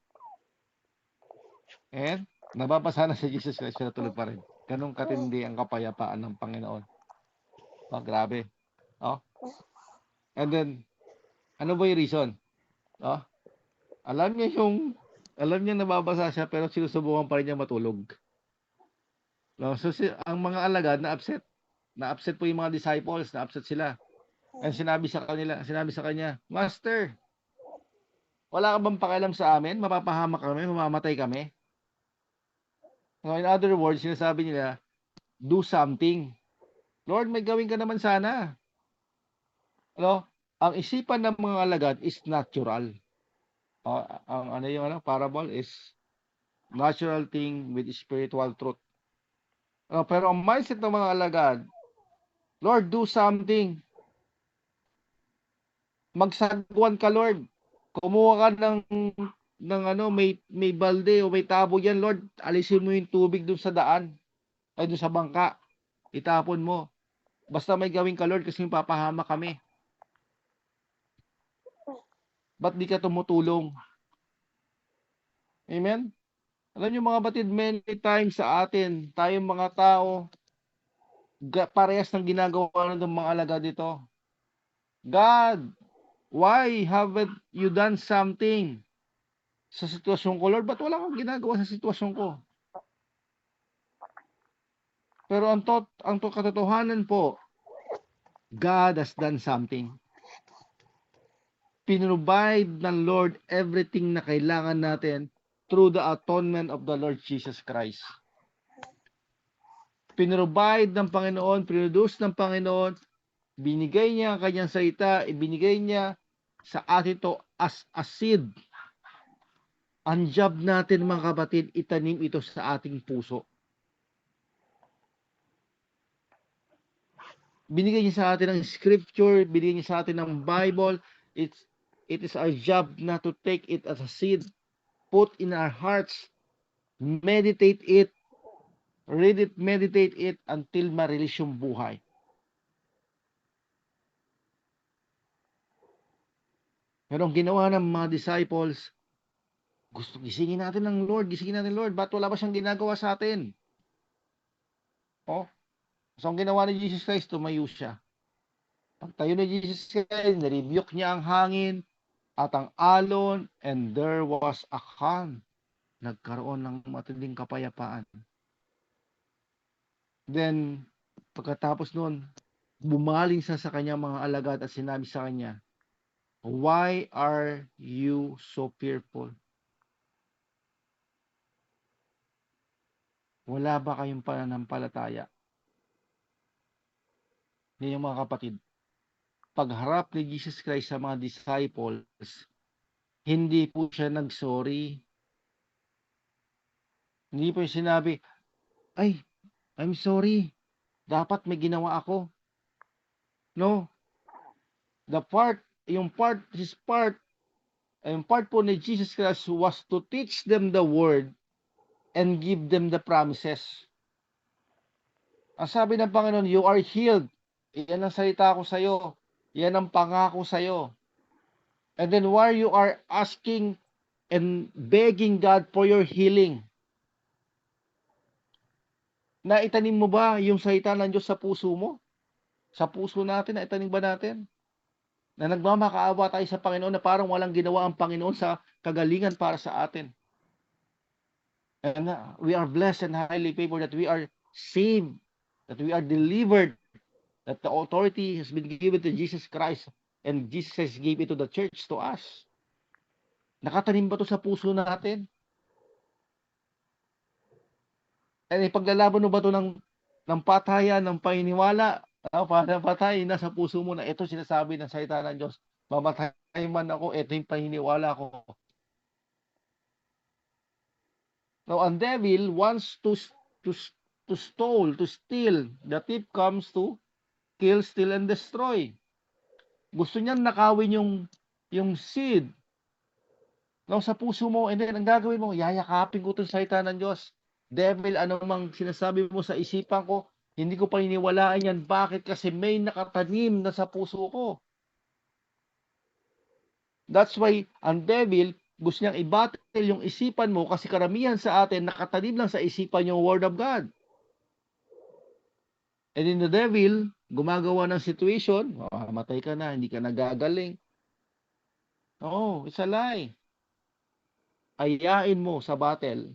And nababasa na si Jesus Christ, siya natulog pa rin. Ganong katindi ang kapayapaan ng Panginoon. Grabe. And then, ano ba yung reason? Alam niya nababasa siya, pero sinusubukan pa rin niya matulog. No? So ang mga alagad na-upset po yung mga disciples, na-upset sila. And sinabi sa kanya, Master, wala ka bang pakialam sa amin? Mapapahamak kami, mamamatay kami. So in other words, sinasabi nila, do something. Lord, may gawin ka naman sana. Ang isipan ng mga alagad is natural. Ang parable is natural thing with spiritual truth. Pero ang mindset ng mga alagad, Lord, do something. Magsagwan ka, Lord. Kumuha ka ng may balde o may tabo yan, Lord. Alisin mo yung tubig dun sa daan. Ay, dun sa bangka. Itapon mo. Basta may gawin ka, Lord, kasi papahama kami. Ba't di ka tumutulong? Amen? Alam niyo mga batid, many times sa atin, tayong mga tao, parehas ng ginagawa ng mga alagad dito. God, why haven't you done something sa sitwasyon ko, Lord? Ba't wala kang ginagawa sa sitwasyon ko? Pero ang katotohanan po, God has done something. Pinrovide ng Lord everything na kailangan natin through the atonement of the Lord Jesus Christ. Pinrovide ng Panginoon, produce ng Panginoon, binigay niya ang kanyang salita, ibinigay niya sa atin to as a seed. Ang job natin mga kapatid, itanim ito sa ating puso. Binigay niya sa atin ng scripture, binigay niya sa atin ng Bible. It is our job na to take it as a seed, put in our hearts, meditate it, read it, meditate it until ma-release yung buhay. Pero ang ginawa ng mga disciples, gusto gisingin natin ng Lord, ba't wala ba siyang ginagawa sa atin? So ang ginawa ni Jesus Christ, tumayo siya. Pagtayo ni Jesus Christ, na-rebuke niya ang hangin at ang alon, and there was a calm. Nagkaroon ng matinding kapayapaan. Then, pagkatapos nun, bumaling siya sa kanyang mga alagad at sinabi sa kanya, why are you so fearful? Wala ba kayong pananampalataya? Ngayon mga kapatid, pagharap ni Jesus Christ sa mga disciples, hindi po siya nagsorry. Hindi po yung sinabi, ay, I'm sorry. Dapat may ginawa ako. No? His part, yung part po ni Jesus Christ was to teach them the word and give them the promises. Ang sabi ng Panginoon, you are healed. Yan ang salita ko sa'yo. Yan ang pangako sa'yo. And then while you are asking and begging God for your healing, naitanim mo ba yung salita ng Diyos sa puso mo? Sa puso natin, naitanim ba natin? Na nagmamakaawa tayo sa Panginoon na parang walang ginawa ang Panginoon sa kagalingan para sa atin. And we are blessed and highly favored that we are saved, that we are delivered, that the authority has been given to Jesus Christ and Jesus gave it to the church, to us. Nakatanim ba ito sa puso natin? And ipaglalaban mo ba ito ng patayan, ng paniniwala? Para patay na sa puso mo na ito sinasabi ng salita ng Diyos. Mamatay man ako, ito yung paniniwala ko. Now, ang devil wants to steal. The thief comes to kill, steal, and destroy. Gusto niyang nakawin yung seed sa puso mo, and then ang gagawin mo, yayakapin ko itong salita ng Diyos. Devil, anumang sinasabi mo sa isipan ko, hindi ko paniniwalaan yan. Bakit? Kasi may nakatanim na sa puso ko. That's why ang devil, gusto niyang i-battle yung isipan mo kasi karamihan sa atin nakatanim lang sa isipan yung Word of God. And then the devil, gumagawa ng situation, matay ka na, hindi ka nagagaling. Oh, it's a lie. Ayain mo sa battle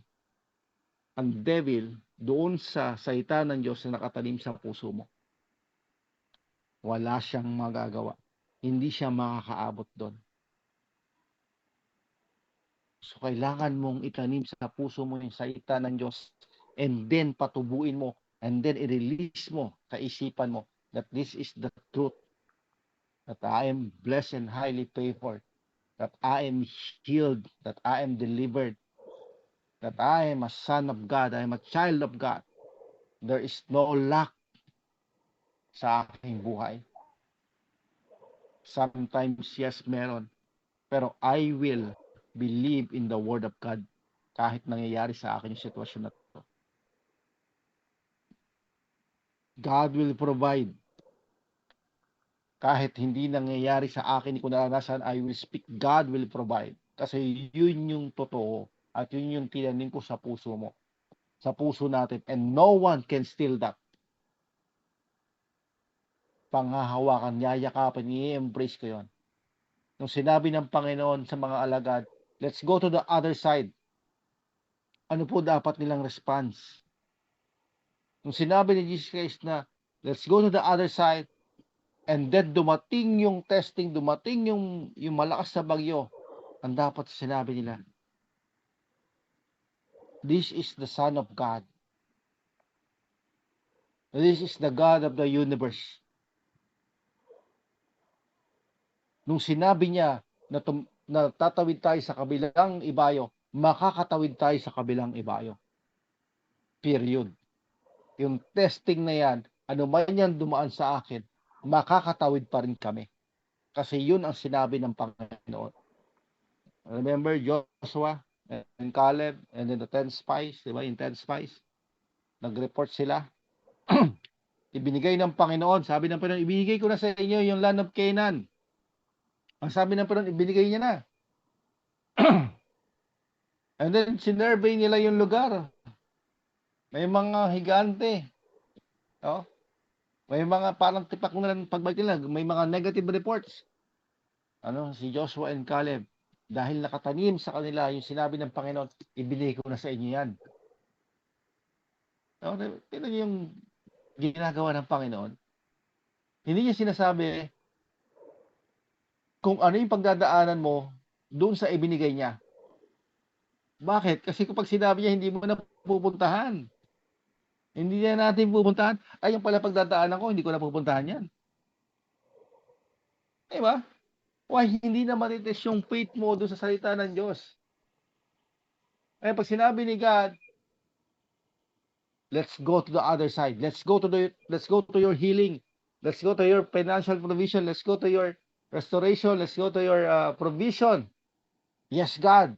ang devil doon sa salita ng Diyos na nakatanim sa puso mo. Wala siyang magagawa. Hindi siya makakaabot doon. So, kailangan mong itanim sa puso mo yung salita ng Diyos and then patubuin mo and then i-release mo sa isipan mo that this is the truth, that I am blessed and highly favored, that I am healed, that I am delivered, that I am a son of God, I am a child of God. There is no lack sa aking buhay. Sometimes, yes, meron. Pero I will believe in the Word of God kahit nangyayari sa akin yung sitwasyon na ito. God will provide. Kahit hindi nangyayari sa akin, hindi ko naranasan, I will speak, God will provide. Kasi yun yung totoo at yun yung tinanim ko sa puso mo. Sa puso natin. And no one can steal that. Panghahawakan, yayakapin, i-embrace ko yun. Nung sinabi ng Panginoon sa mga alagad, let's go to the other side. Ano po dapat nilang response? Nung sinabi ni Jesus Christ na, let's go to the other side, and then dumating yung testing, dumating yung malakas na bagyo, ang dapat sinabi nila, this is the Son of God. This is the God of the universe. Nung sinabi niya na tatawid tayo sa kabilang ibayo, makakatawid tayo sa kabilang ibayo. Period. Yung testing na yan, ano man yan dumaan sa akin, makakatawid pa rin kami. Kasi yun ang sinabi ng Panginoon. Remember Joshua and Caleb and then the 10 spies, di ba? Yung 10 spies, nag-report sila. Ibinigay ng Panginoon, sabi ng Panginoon, ibinigay ko na sa inyo yung land of Canaan. Ang sabi ng Panginoon, ibinigay niya na. And then, sinurvey nila yung lugar. May mga higante. Oh? May mga parang tipak nila, pagbalik nila, may mga negative reports. Si Joshua and Caleb, dahil nakatanim sa kanila yung sinabi ng Panginoon, ibinigay ko na sa inyo yan. Tignan yung ginagawa ng Panginoon. Hindi niya sinasabi kung ano yung pagdadaanan mo doon sa ibinigay niya. Bakit? Kasi kapag sinabi niya, hindi mo na pupuntahan. Hindi niya natin pupuntahan. Ay, yung pala pagdadaanan ko, hindi ko na pupuntahan yan. Diba? Why hindi na matitis yung faith mo doon sa salita ng Diyos? Ay, pag sinabi ni God, Let's go to the other side. Let's go to your healing. Let's go to your financial provision. Let's go to your restoration. Let's go to your provision. Yes, God.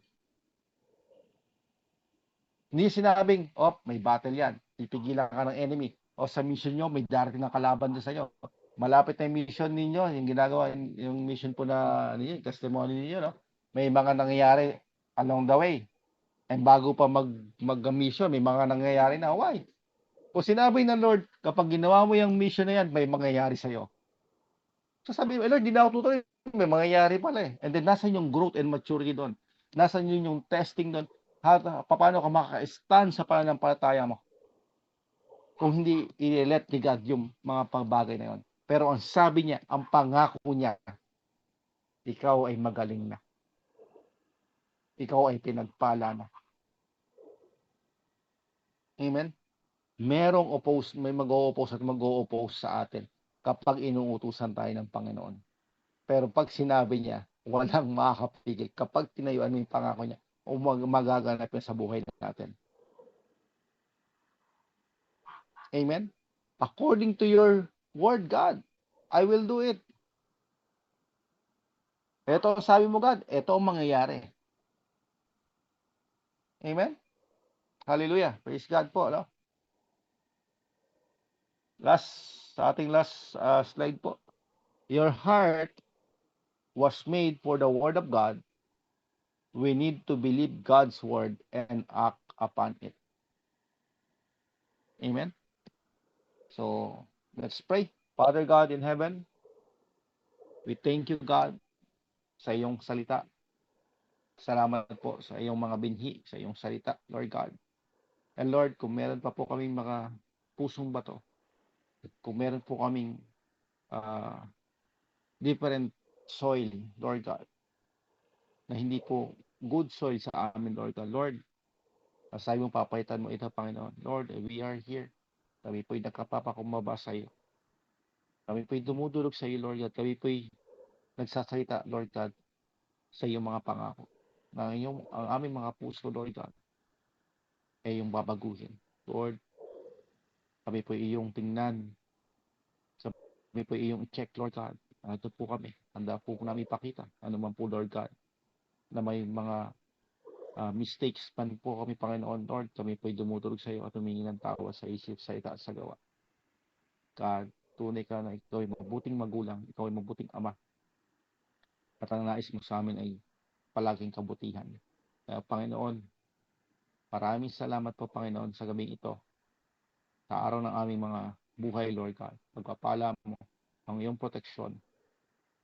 Hindi sinabing, may battle yan. Pipigilan ka ng enemy. O sa mission nyo, may darating na kalaban doon sa inyo. Malapit na yung mission ninyo, yung ginagawa, yung mission po na testimony ninyo, no? May mga nangyayari along the way. And bago pa mag-mission, may mga nangyayari na. Why? Kung sinabi ng Lord, kapag ginawa mo yung mission na yan, may mangyayari sa'yo. So sabi mo, Lord, di na ako tutuloy. May mangyayari pala eh. And then, nasa yung growth and maturity doon. Nasa yung testing doon. Paano ka maka-stand sa pananampalataya mo? Kung hindi i-let ni God yung mga pagbagay na yun. Pero ang sabi niya, ang pangako niya, ikaw ay magaling na. Ikaw ay pinagpala na. Amen? May mag-o-oppose at mag-o-oppose sa atin kapag inuutusan tayo ng Panginoon. Pero pag sinabi niya, walang makakapigil. Kapag tinayuan mo yung pangako niya, magaganap yan sa buhay natin. Amen? According to your word, God, I will do it. Ito sabi mo, God, ito ang mangyayari. Amen? Hallelujah. Praise God po. No? Sa ating last slide po. Your heart was made for the word of God. We need to believe God's word and act upon it. Amen? So, let's pray. Father God in heaven, we thank you, God, sa iyong salita. Salamat po sa iyong mga binhi, sa iyong salita, Lord God. And Lord, kung meron pa po kaming mga pusong bato, kung meron po kaming different soil, Lord God, na hindi po good soil sa amin, Lord God. Lord, sabi mo, papalitan mo ito, Panginoon. Lord, we are here. Kami po'y nagkapapakumbaba sa iyo. Kami po'y dumudulog sa iyo, Lord God. Kami po'y nagsasalita, Lord God, sa iyong mga pangako. Ang aming mga puso, Lord God, ay yung babaguhin. Lord, kami po'y iyong tingnan. Kami po'y iyong check, Lord God. Ito po kami. Handa po namin ipakita. Ano man po, Lord God, na may mga mistakes man po kami, Panginoon, Lord. Kami po'y dumudulog sa iyo at humingi ng tawa sa isip, sa ita at sa gawa. God, tunay ka na ikaw ay mabuting magulang, ikaw ay mabuting ama. At ang nais mo sa amin ay palaging kabutihan. Panginoon, maraming salamat po, Panginoon, sa gabing ito. Sa araw ng aming mga buhay, Lord God. Pagpapala mo ang iyong proteksyon.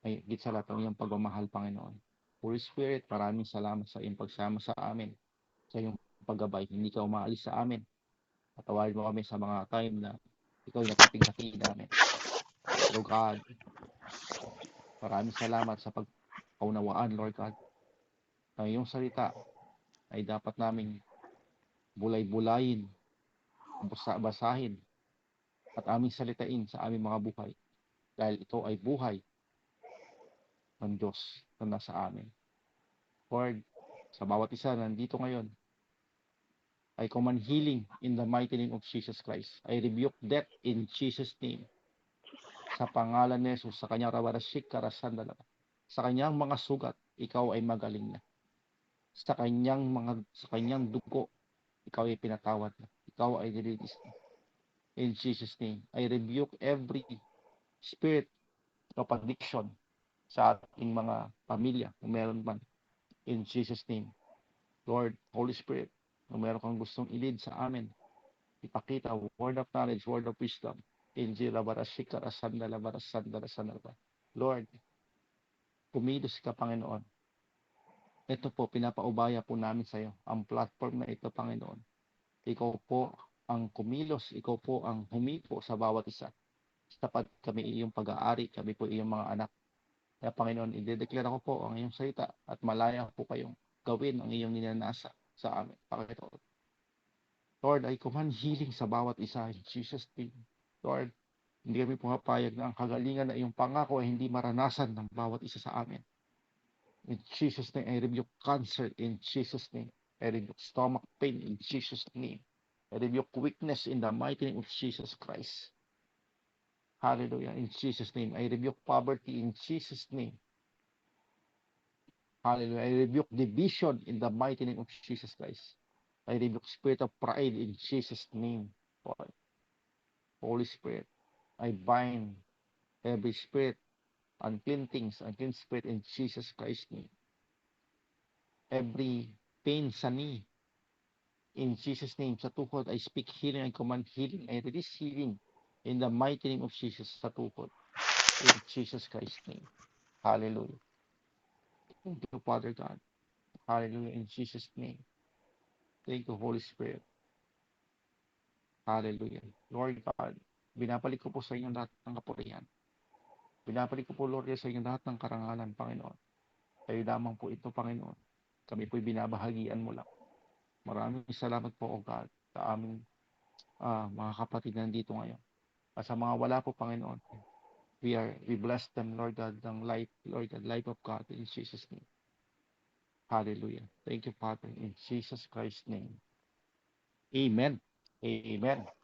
Ay higit sa lahat ang iyong pagmamahal, Panginoon. Holy Spirit, maraming salamat sa iyong pagsama sa amin, sa iyong paggabay. Hindi ka umaalis sa amin. Patawarin mo kami sa mga time na ikaw ay natiting-hatiin namin. Lord God, maraming salamat sa pagkaunawaan, Lord God. Ang iyong salita ay dapat naming bulay-bulayin, basahin, at aming salitain sa aming mga buhay. Dahil ito ay buhay ng Diyos na nasa amin. Lord, sa bawat isa nandito ngayon, I command healing in the mighty name of Jesus Christ. I rebuke death in Jesus' name. Sa pangalan ni Jesus, sa kanyang rabarashik karasandala, sa kanyang mga sugat, ikaw ay magaling na. Sa kanyang dugo, ikaw ay pinatawad na. Ikaw ay nilinis na. In Jesus' name, I rebuke every spirit of addiction sa ating mga pamilya, kung meron man. In Jesus' name, Lord, Holy Spirit, kung meron kang gustong i-lead sa amin, ipakita, word of knowledge, word of wisdom, Lord, kumilos ka, Panginoon. Ito po, pinapaubaya po namin sa iyo ang platform na ito, Panginoon. Ikaw po ang kumilos, ikaw po ang humipo sa bawat isa. Sapat kami iyong pag-aari, kami po iyong mga anak. Kaya Panginoon, i-declare ko po ang iyong salita at malaya po kayong gawin ang iyong ninanasa sa amin, Panginoon. Lord, I command healing sa bawat isa in Jesus' name. Lord, hindi kami pumapayag na ang kagalingan na iyong pangako ay hindi maranasan ng bawat isa sa amin. In Jesus' name, I rebuke cancer in Jesus' name. I rebuke stomach pain in Jesus' name. I rebuke weakness in the mighty name of Jesus Christ. Hallelujah. In Jesus' name. I rebuke poverty in Jesus' name. Hallelujah. I rebuke division in the mighty name of Jesus Christ. I rebuke spirit of pride in Jesus' name. Lord. Holy Spirit, I bind every spirit, unclean things, unclean spirit in Jesus Christ's name. Every pain sa knee, in Jesus' name, sa tuhod, I speak healing, I command healing, I release healing in the mighty name of Jesus sa tuhod. In Jesus Christ's name. Hallelujah. Thank you, Father God. Hallelujah. In Jesus' name. Thank you, Holy Spirit. Hallelujah. Lord God, binabalik ko po sa inyo lahat ng kapurihan. Binabalik ko po, Lord, sa inyo lahat ng karangalan, Panginoon. Kayo lamang po ito, Panginoon. Kami po'y binabahagian mo lang. Maraming salamat po, O God, sa aming mga kapatid na nandito ngayon. At sa mga wala po, Panginoon, we bless them, Lord God, ng life, Lord God, life of God, in Jesus' name. Hallelujah. Thank you, Father, in Jesus Christ's name. Amen. Amen.